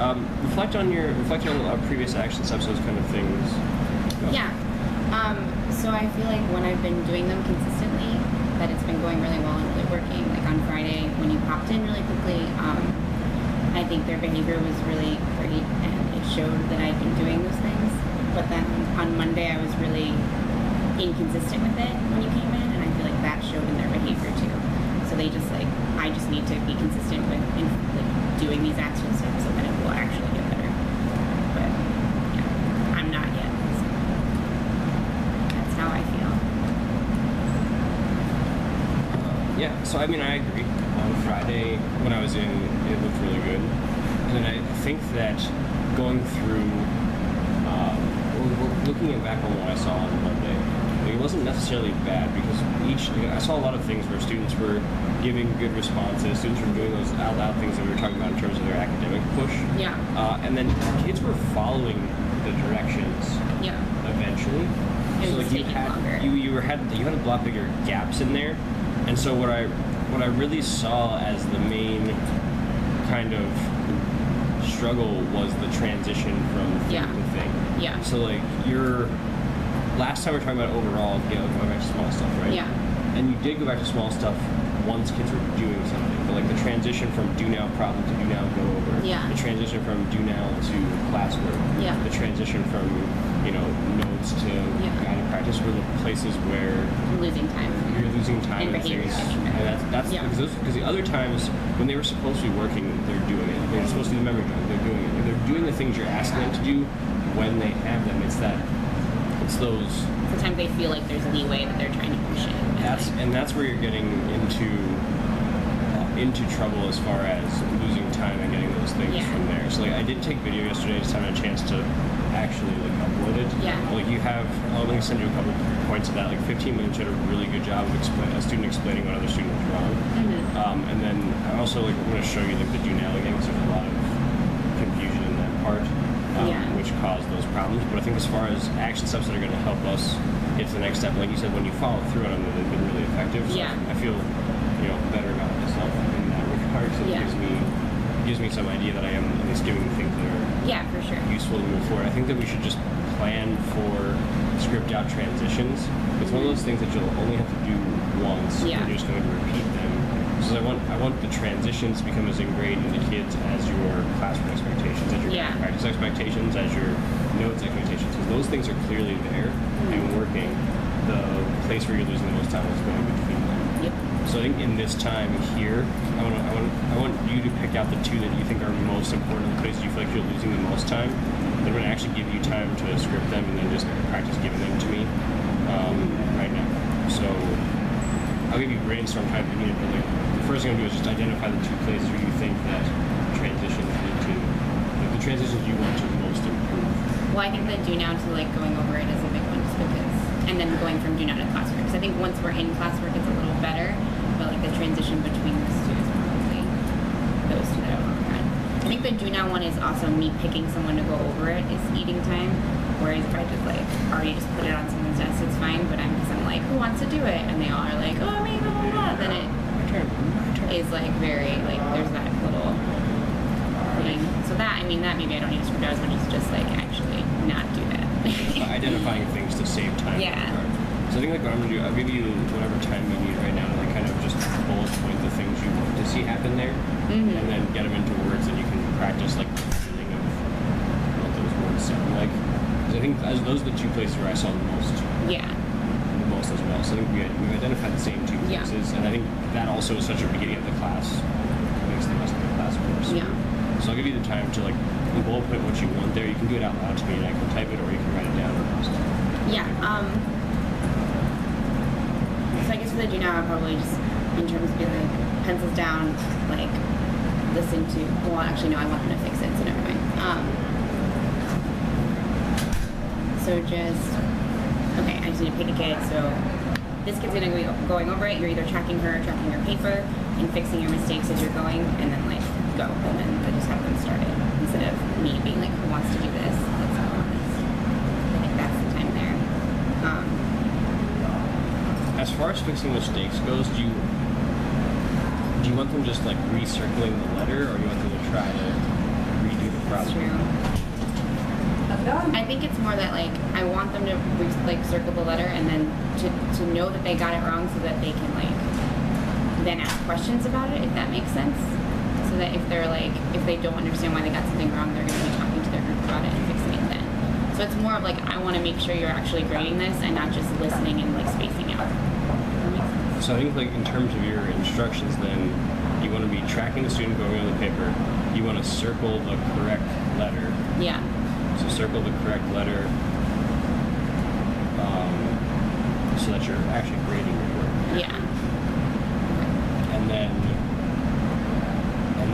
Reflect on previous action steps, those kind of things. Go. Yeah. So I feel like when I've been doing them consistently, that it's been going really well and really working. Like on Friday, when you popped in really quickly, I think their behavior was really great and it showed that I'd been doing those things. But then on Monday, I was really inconsistent with it when you came in, and I feel like that showed in their behavior too. So they just I just need to be consistent with doing these action steps, so then it will actually get better. But yeah, I'm not yet. So that's how I feel. Yeah, so I mean, I agree. On Friday, when I was in, it looked really good. And then I think that going through, looking back on what I saw on Monday, it wasn't necessarily bad because I saw a lot of things where students were giving good responses, students were doing those out loud things that we were talking about in terms of their academic push. Yeah. And then kids were following the directions. Yeah. Eventually. It was so taking longer. You had a lot bigger gaps in there. And so what I really saw as the main kind of struggle was the transition from thing to thing. Yeah. So like last time we were talking about overall, going back to small stuff, right? Yeah. And you did go back to small stuff once kids were doing something, but like the transition from do now problem to do now go over. Yeah. The transition from do now to classwork. Yeah. The transition from notes to guided practice were the places where you're losing time and behavior things. management. And that's because the other times when they were supposed to be working, they're doing it. They're supposed to do the memory job, they're doing it. They're doing the things you're asking them to do when they have them. It's those. Sometimes they feel like there's leeway that they're trying to push it. That's where you're getting into trouble as far as losing time and getting those things from there. So like I did take video yesterday, just having a chance to actually upload it. Yeah. Like I'll send you a couple points of that. Like 15 minutes, you did a really good job of a student explaining what other student was wrong. Mm-hmm. And then I also want to show you the do now again because there's a lot of confusion in that part, which caused those problems. But I think as far as action steps that are going to help us get to the next step, like you said, when you follow through on them, they've been really effective. So I feel better about myself in that regard. So it gives me some idea that I am at least giving things that are for sure useful to move forward. I think that we should just plan for script out transitions. It's one of those things that you'll only have to do once. Yeah. You're just going to repeat them. So I want the transitions to become as ingrained in the kids as your classroom expectations, as your practice expectations, as your notes expectations. Because those things are clearly there and working. The place where you're losing the most time is going between them. Yep. So I think in this time here, I want you to pick out the two that you think are most important, the places you feel like you're losing the most time. I'm going to actually give you time to script them and then just practice giving them to me right now. So I'll give you brainstorm time if you need it, but like, the first thing I'm going to do is just identify the two places where you think that transitions need to, like the transitions you want to most improve. Well, I think the do now to going over it is a big one just because, and then going from do now to classwork. Because I think once we're in classwork, it's a little better, but like the transition between those two is probably those two that I want to work on. I think the do now one is also me picking someone to go over it is eating time. Whereas if I just already just put it on someone's desk, it's fine. But I'm like, who wants to do it? And they all are like, oh, me, blah, blah, blah. Then it is very there's that little thing. So that maybe I don't need to script out as much as just actually not do that. Identifying things to save time. Yeah. So I think what I'm gonna do, I'll give you whatever time you need right now to kind of just bullet point the things you want to see happen there, and then get them into words that you can practice the feeling of what those words sound like. Because I think those are the two places where I saw the most. Yeah. The most as well. So I think we've identified the same two places, and I think that also is such a beginning of the class makes the rest of the class worse. Yeah. So I'll give you the time to bullet point what you want there. You can do it out loud to me, and I can type it, or you can write it down. Yeah. So I guess for the do now, I'll probably just, in terms of being pencils down, listen to. Well, actually, no, I want them to fix it, so never mind. So okay, I just need to pick a kid. So this kid's gonna be going over it. You're either tracking her, or tracking your paper, and fixing your mistakes as you're going, and then go, and then I just have them start it instead of me being who wants to do this? Let's go on this. I think that's the time there. As far as fixing mistakes goes, do you want them just recircling the letter, or do you want them to try to redo the That's problem. true. I think it's more that like I want them to like circle the letter and then to know that they got it wrong so that they can like then ask questions about it, if that makes sense. So that if they're like if they don't understand why they got something wrong, they're going to be talking to their group about it and fixing it then. So it's more of like I want to make sure you're actually grading this and not just listening and like spacing out. That makes sense. So I think like in terms of your instructions, then you want to be tracking the student going on the paper. You want to circle the correct letter. Yeah. So circle the correct letter so that you're actually grading your work. Yeah. And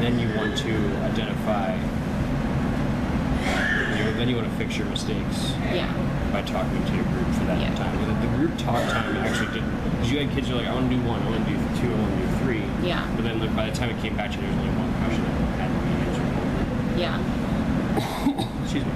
then you want to identify. Then you want to fix your mistakes. Yeah. By talking to your group for that time. And the group talk time actually did. Because you had kids who were like, I want to do 1, I want to do 2, I want to do 3. Yeah. But then like by the time it came back to you, there was only one question that had to be answered. Yeah. Excuse me.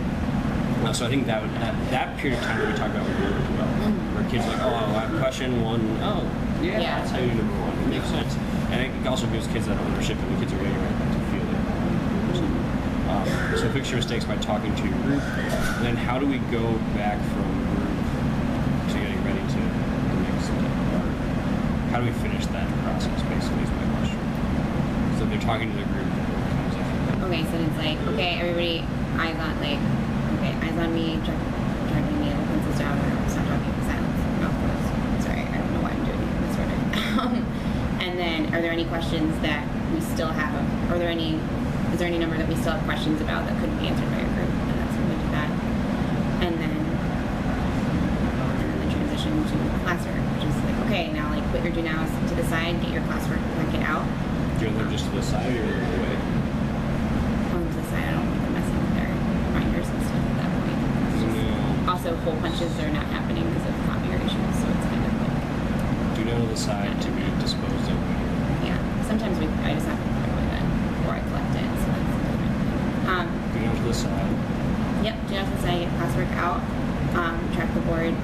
So I think that period of time that we talked about with group as well, where kids are like, oh, I have question 1. Oh, yeah, that's how you do number 1. It makes sense. And it also gives kids that ownership, and the kids are getting right back to feel it. So fix your mistakes by talking to your group. And then how do we go back from group to getting ready to the next step? Or how do we finish that process, basically, is my question. So they're talking to the group. Okay, so it's like, okay, everybody, eyes on, like, okay, eyes on me, driving me, the pencils down, or stop talking, silence, mouth closed. Sorry, I don't know why I'm doing this order. And then, are there any questions that we still have, is there any number that we still have questions about that couldn't be answered by your group? And that's when we do that. And then the transition to classwork, which is like, okay, now like put your do nows to the side, get your classwork, pack it out. Do you want them just to the side or the way? On to the side, I don't want them messing with their binders and stuff at that point. No. Also, hole punches are not happening because of copy erasures, so it's kind of like. Do not on the side to be disposed of. Yeah. Sometimes I just have to put it away then, or I collect it, so that's different. Do not to the side. Yep, do not to the side, get classwork out, track the board,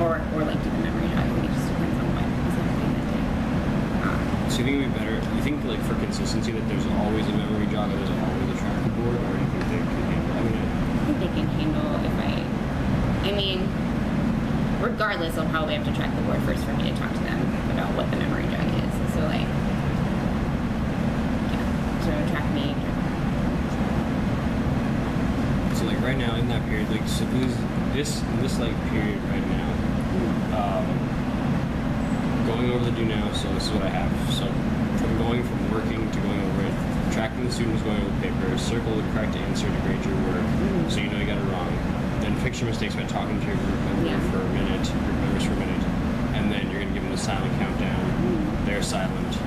or like do the memory jog. I think it just depends on what is happening that day. So you think it'd be better? You think like for consistency that there's always a memory jog and there's always a track board, or do you think they could handle? I think they can handle I mean, regardless, I'll probably have to track the board first for me to talk to them about what the memory jog is. So like, yeah, so track me. So like right now in that period, like so this like period right now, going over the do now. So this is what I have. So from going from working to going over it, tracking the students going over the paper, circle the correct answer to grade your work, so you know you got it wrong. Then fix your mistakes by talking to your group member for a minute, group members for a minute, and then you're gonna give them the silent countdown. They're silent,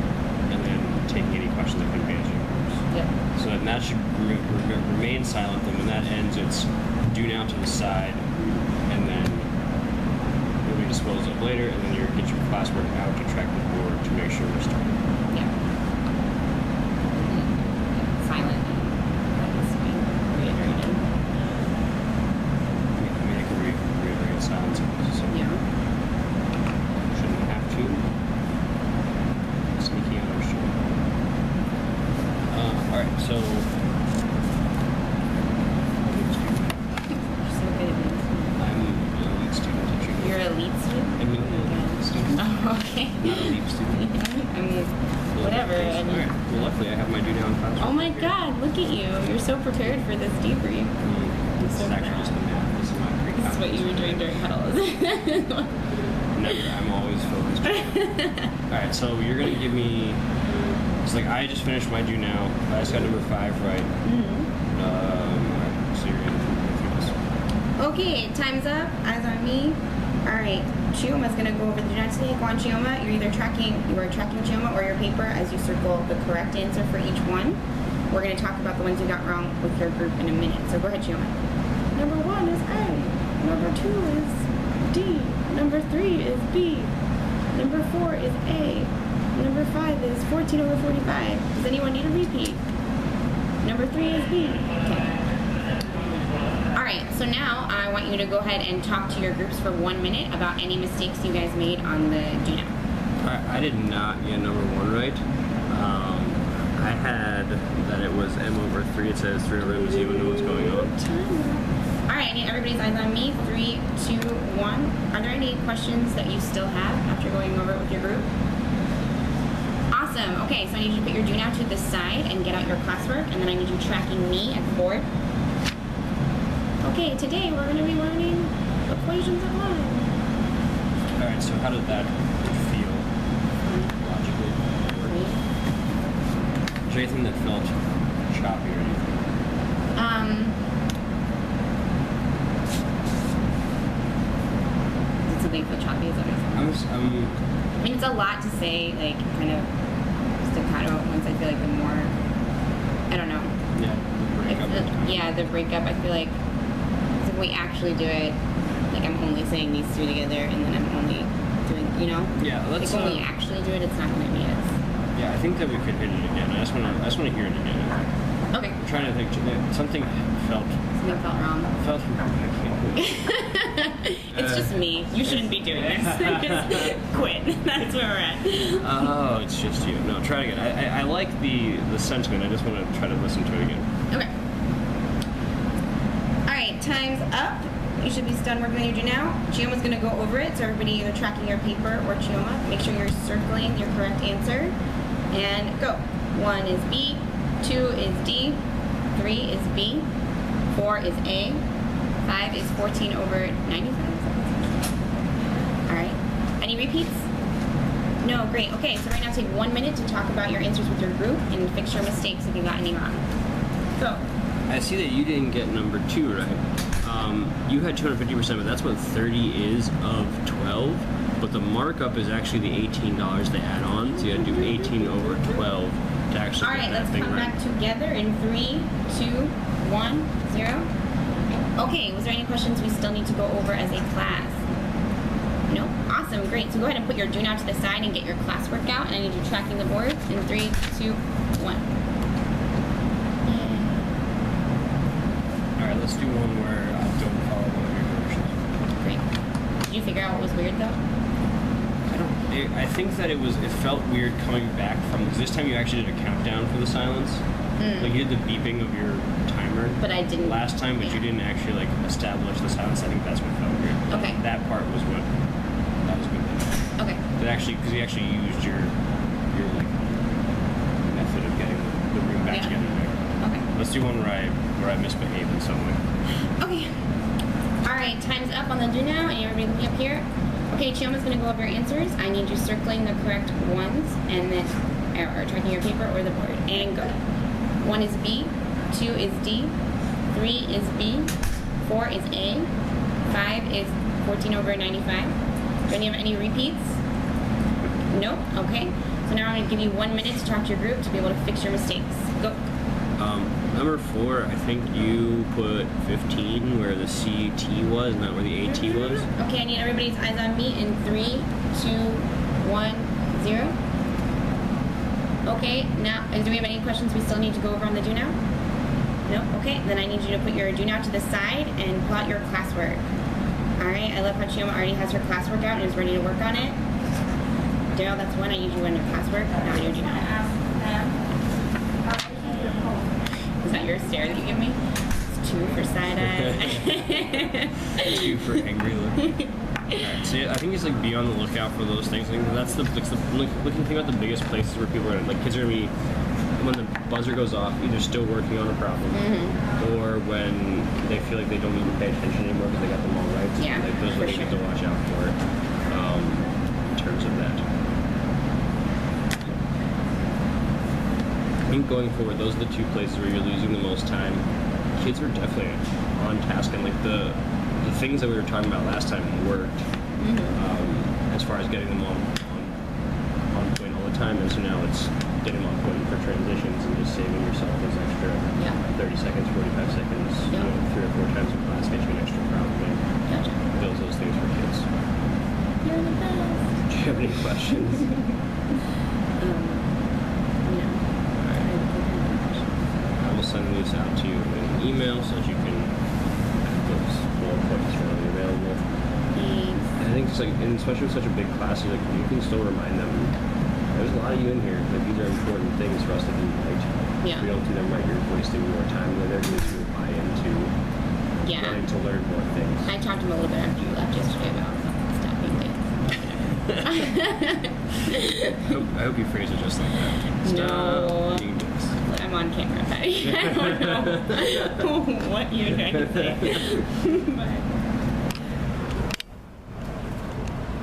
and then taking any questions that can be answered. Yep. So then that should remain silent. And when that ends, it's do now to the side, and then it'll be disposed of later, and then you get your classwork out to track the board to make sure we're starting. Yeah. Silent. That needs to be reiterated. I mean, I can reiterate silence if necessary. Yeah. Shouldn't have to. Sneaky understood. Alright, so. You're so good at these. I'm an elite student teacher. You're a lead student? I'm an elite student. Oh, okay. Not a leap student. I mean, whatever. Alright, well, luckily I have my do now in class. Oh my here. God, look at you. You're so prepared for this debrief. This is actually just the math. This is my pre-calculus. This is what you were doing during huddles. Never. I'm always focused. Alright, so you're going to give me... It's like I just finished my do now. I just got number 5 right. Alright, so you're going to go through this. Okay, time's up. Eyes on me. Alright, Chioma's going to go over the do not today. Go on, Chioma. You are tracking Chioma or your paper as you circle the correct answer for each one. We're going to talk about the ones you got wrong with your group in a minute. So go ahead, Chioma. Number 1 is A. Number 2 is D. Number 3 is B. Number 4 is A. Number 5 is 14 over 45. Does anyone need a repeat? Number 3 is B. Okay. Alright, so now I want you to go ahead and talk to your groups for 1 minute about any mistakes you guys made on the do now. Alright, I did not get number 1 right. I had that it it was M over 3. It says 3 over M. Does anyone know what's going on? All right, I need everybody's eyes on me. 3, 2, 1. Are there any questions that you still have after going over it with your group? Awesome. Okay, so I need you to put your do now to the side and get out your classwork, and then I need you tracking me at the board. Okay, today we're going to be learning equations of line. All right, so how did that feel logically? Is there anything that felt choppy or anything? Did something feel choppy? Is that what you're saying? I mean, it's a lot to say, like, kind of staccato at once. I feel like the more, I don't know. Yeah, the breakup. Yeah, the breakup. I feel like if we actually do it, like I'm only saying these two together, and then I'm only doing, you know. Yeah, let's. Like when we actually do it, it's not going to be as. Yeah, I think that we could hit it again. I just want to hear it again. Okay. I'm trying to think. Something felt wrong. Felt wrong. I can't do it. It's just me. You shouldn't be doing this. Just quit. That's where we're at. Oh, it's just you. No, try it again. I like the sentiment. I just want to try to listen to it again. Okay. All right, time's up. You should be done working on your do now. Chioma's going to go over it, so everybody either tracking your paper or Chioma, make sure you're circling your correct answer. And go. 1 is B, 2 is D, 3 is B, 4 is A, 5 is 14 over 95. All right. Any repeats? No, great. Okay, so right now take 1 minute to talk about your answers with your group and fix your mistakes if you got any wrong. Go. I see that you didn't get number 2 right. You had 250%, but that's what 30 is of 12. But the markup is actually the $18 they add on, so you had to do 18 over 12 to actually All right, get that let's thing come right. back together in 3, 2, 1, 0. Okay, was there any questions we still need to go over as a class? No? Awesome, great. So go ahead and put your do now to the side and get your classwork out, and I need you tracking the board in 3, 2, 1. All right, let's do one where I don't follow one of your directions. Great. Did you figure out what was weird though? I think that it felt weird coming back from, because this time you actually did a countdown for the silence. Like you did the beeping of your timer. But I didn't. Last time, but you didn't actually like establish the silence. I think that's what felt weird. Okay. That part was good. Okay. But actually, because you actually used your like method of getting the room back together there. Okay. Let's do one where I misbehaved in some way. Okay. All right, time's up on the do now, and everybody looking up here. Okay, Chioma's going to go over your answers. I need you circling the correct ones, and then or tracking your paper or the board. And go. 1 is B, 2 is D, 3 is B, 4 is A, 5 is 14 over 95. Do any have any repeats? Nope. Okay. So now I'm going to give you 1 minute to talk to your group to be able to fix your mistakes. Go. Number 4, I think you put 15 where the CT was, not where the AT was. Okay, I need everybody's eyes on me in 3, 2, 1, 0. Okay, now, do we have any questions we still need to go over on the do now? No? Okay, then I need you to put your do now to the side and pull out your classwork. Alright, I love how Chioma already has her classwork out and is ready to work on it. Daryl, that's 1. I need you on your classwork. Now your do now. Is that your stare that you give me? It's 2 for side-eye. 2 for angry look. Alright, so I think it's like be on the lookout for those things. I think that's the looking thing about the biggest places where people are like kids are gonna be when the buzzer goes off, either still working on a problem or when they feel like they don't need to pay attention anymore because they got them all right. So Yeah, like, those are the things to watch out for in terms of that. I think going forward, those are the 2 places where you're losing the most time. Kids are definitely on task, and like the things that we were talking about last time worked as far as getting them on point all the time, and so now it's getting them on point for transitions and just saving yourself those extra 30 seconds, 45 seconds, you know, 3 or 4 times in class, get you an extra problem. Gotcha. Those things for kids. You're the best. Do you have any questions? I will send these out to you in an email so that you can have those bullet points readily available. Thanks. And I think it's like, and especially with such a big class, like you can still remind them. There's a lot of you in here. Like these are important things for us to do right. Yeah. If we don't do them right, you're wasting more time. And they're going to buy into Yeah. wanting to learn more things. I talked to him a little bit after you left yesterday about stuff being late. I hope you phrase it just like that. No. Stop being dicks. I'm on camera, Patty. I don't know what you're trying to say. But